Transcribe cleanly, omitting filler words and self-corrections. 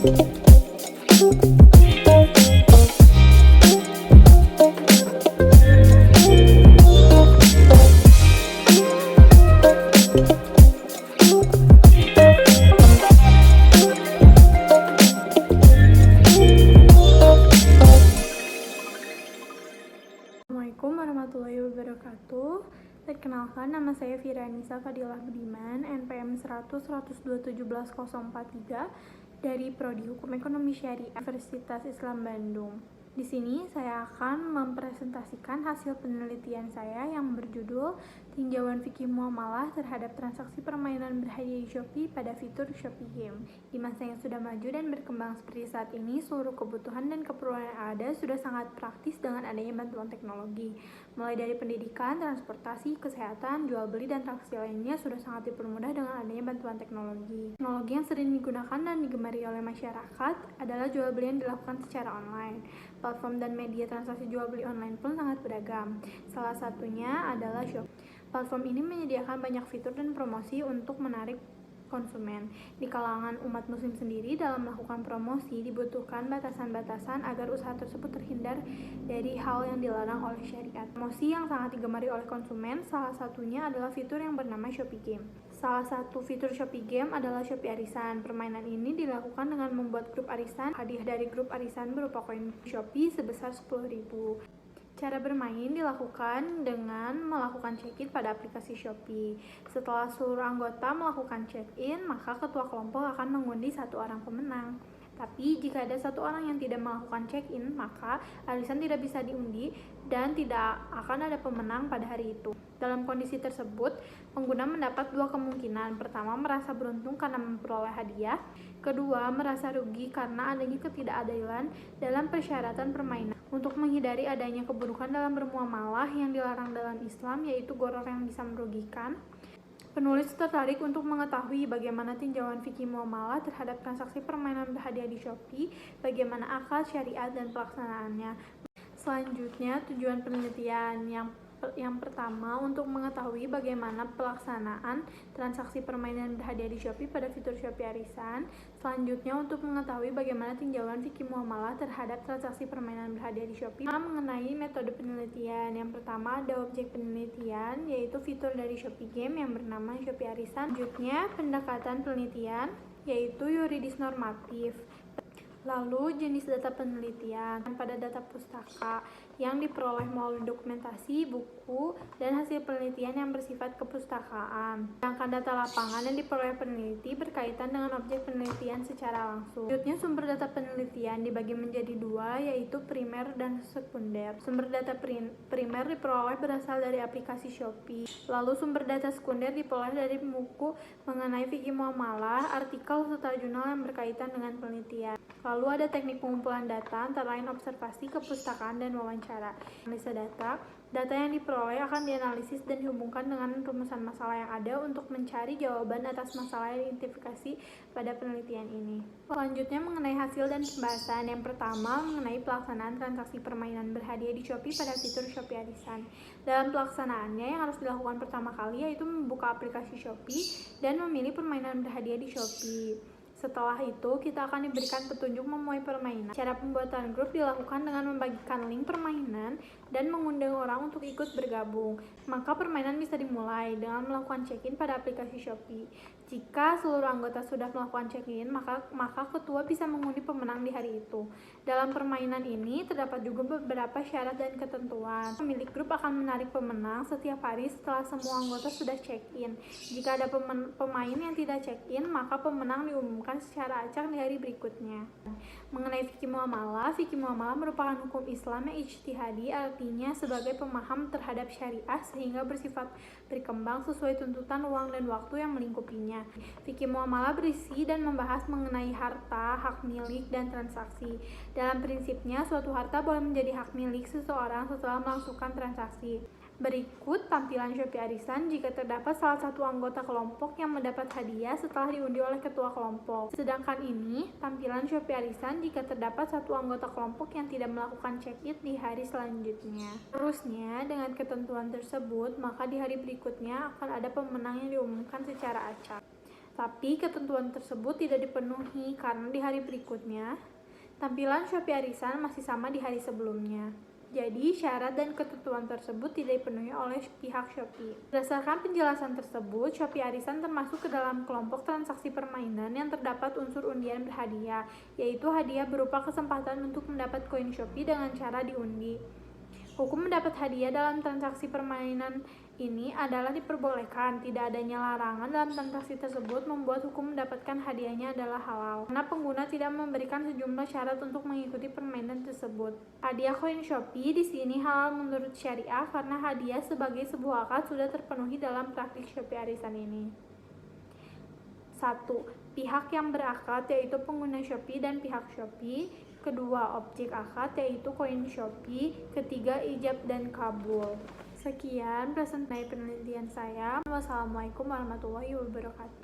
Assalamualaikum warahmatullahi wabarakatuh. Perkenalkan, nama saya Firanisa Fadilah Budiman, NPM 100-127-1043 dari Prodi Hukum Ekonomi Syariah Universitas Islam Bandung. Di sini saya akan mempresentasikan hasil penelitian saya yang berjudul Tinjauan Fikih Muamalah terhadap transaksi permainan berhadiah di Shopee pada fitur Shopee Game. Di masa yang sudah maju dan berkembang seperti saat ini, seluruh kebutuhan dan keperluan yang ada sudah sangat praktis dengan adanya bantuan teknologi. Mulai dari pendidikan, transportasi, kesehatan, jual beli, dan transaksi lainnya sudah sangat dipermudah dengan adanya bantuan teknologi. Teknologi yang sering digunakan dan digemari oleh masyarakat adalah jual beli yang dilakukan secara online. Platform dan media transaksi jual beli online pun sangat beragam. Salah satunya adalah Shopee. Platform ini menyediakan banyak fitur dan promosi untuk menarik konsumen. Di kalangan umat muslim sendiri, dalam melakukan promosi dibutuhkan batasan-batasan agar usaha tersebut terhindar dari hal yang dilarang oleh syariat. Promosi yang sangat digemari oleh konsumen salah satunya adalah fitur yang bernama Shopee Game. Salah satu fitur Shopee Game adalah Shopee Arisan. Permainan ini dilakukan dengan membuat grup arisan. Hadiah dari grup arisan berupa koin Shopee sebesar 10.000. Cara bermain dilakukan dengan melakukan check-in pada aplikasi Shopee. Setelah seluruh anggota melakukan check-in, maka ketua kelompok akan mengundi satu orang pemenang. Tapi jika ada satu orang yang tidak melakukan check-in, maka arisan tidak bisa diundi dan tidak akan ada pemenang pada hari itu. Dalam kondisi tersebut, pengguna mendapat dua kemungkinan. Pertama, merasa beruntung karena memperoleh hadiah. Kedua, merasa rugi karena adanya ketidakadilan dalam persyaratan permainan. Untuk menghindari adanya keburukan dalam bermuamalah yang dilarang dalam Islam, yaitu gharar yang bisa merugikan, penulis tertarik untuk mengetahui bagaimana tinjauan fikih muamalah terhadap transaksi permainan berhadiah di Shopee, bagaimana akal, syariat, dan pelaksanaannya. Selanjutnya, tujuan penelitian yang pertama untuk mengetahui bagaimana pelaksanaan transaksi permainan berhadiah di Shopee pada fitur Shopee Arisan. Selanjutnya untuk mengetahui bagaimana tinjauan fikih muamalah terhadap transaksi permainan berhadiah di Shopee. Mengenai metode penelitian, yang pertama ada objek penelitian, yaitu fitur dari Shopee Game yang bernama Shopee Arisan. Selanjutnya pendekatan penelitian, yaitu yuridis normatif. Lalu jenis data penelitian pada data pustaka yang diperoleh melalui dokumentasi, buku, dan hasil penelitian yang bersifat kepustakaan. Sedangkan data lapangan yang diperoleh peneliti berkaitan dengan objek penelitian secara langsung. Selanjutnya sumber data penelitian dibagi menjadi dua, yaitu primer dan sekunder. Sumber data primer diperoleh berasal dari aplikasi Shopee. Lalu sumber data sekunder diperoleh dari buku mengenai fikih muamalah, artikel serta jurnal yang berkaitan dengan penelitian. Lalu ada teknik pengumpulan data antara lain observasi, kepustakaan, dan wawancara. Analisa data. Data yang diperoleh akan dianalisis dan dihubungkan dengan rumusan masalah yang ada untuk mencari jawaban atas masalah yang diidentifikasi pada penelitian ini. Selanjutnya mengenai hasil dan pembahasan. Yang pertama mengenai pelaksanaan transaksi permainan berhadiah di Shopee pada fitur Shopee Arisan. Dalam pelaksanaannya yang harus dilakukan pertama kali yaitu membuka aplikasi Shopee dan memilih permainan berhadiah di Shopee. Setelah itu, kita akan diberikan petunjuk memulai permainan. Cara pembuatan grup dilakukan dengan membagikan link permainan dan mengundang orang untuk ikut bergabung. Maka permainan bisa dimulai dengan melakukan check-in pada aplikasi Shopee. Jika seluruh anggota sudah melakukan check-in, maka ketua bisa mengundi pemenang di hari itu. Dalam permainan ini, terdapat juga beberapa syarat dan ketentuan. Pemilik grup akan menarik pemenang setiap hari setelah semua anggota sudah check-in. Jika ada pemain yang tidak check-in, maka pemenang diumumkan secara acak di hari berikutnya. Mengenai fikih muamalah merupakan hukum Islam yang ijtihadi, artinya sebagai pemaham terhadap syariah sehingga bersifat berkembang sesuai tuntutan ruang dan waktu yang melingkupinya. Fikih muamalah berisi dan membahas mengenai harta, hak milik, dan transaksi. Dalam prinsipnya, suatu harta boleh menjadi hak milik seseorang setelah melakukan transaksi. Berikut tampilan Shopee Arisan jika terdapat salah satu anggota kelompok yang mendapat hadiah setelah diundi oleh ketua kelompok. Sedangkan ini tampilan Shopee Arisan jika terdapat satu anggota kelompok yang tidak melakukan check-in di hari selanjutnya. Terusnya, dengan ketentuan tersebut, maka di hari berikutnya akan ada pemenang yang diumumkan secara acak. Tapi ketentuan tersebut tidak dipenuhi karena di hari berikutnya, tampilan Shopee Arisan masih sama di hari sebelumnya. Jadi, syarat dan ketentuan tersebut tidak dipenuhi oleh pihak Shopee. Berdasarkan penjelasan tersebut, Shopee Arisan termasuk ke dalam kelompok transaksi permainan yang terdapat unsur undian berhadiah, yaitu hadiah berupa kesempatan untuk mendapat koin Shopee dengan cara diundi. Hukum mendapat hadiah dalam transaksi permainan ini adalah diperbolehkan. Tidak adanya larangan dalam transaksi tersebut membuat hukum mendapatkan hadiahnya adalah halal, karena pengguna tidak memberikan sejumlah syarat untuk mengikuti permainan tersebut. Hadiah koin Shopee di sini halal menurut syariah karena hadiah sebagai sebuah akad sudah terpenuhi dalam praktik Shopee Arisan ini. 1. Pihak yang berakad yaitu pengguna Shopee dan pihak Shopee. Kedua, objek akad yaitu koin Shopee. Ketiga, ijab dan kabul. Sekian presentasi penelitian saya. Wassalamualaikum warahmatullahi wabarakatuh.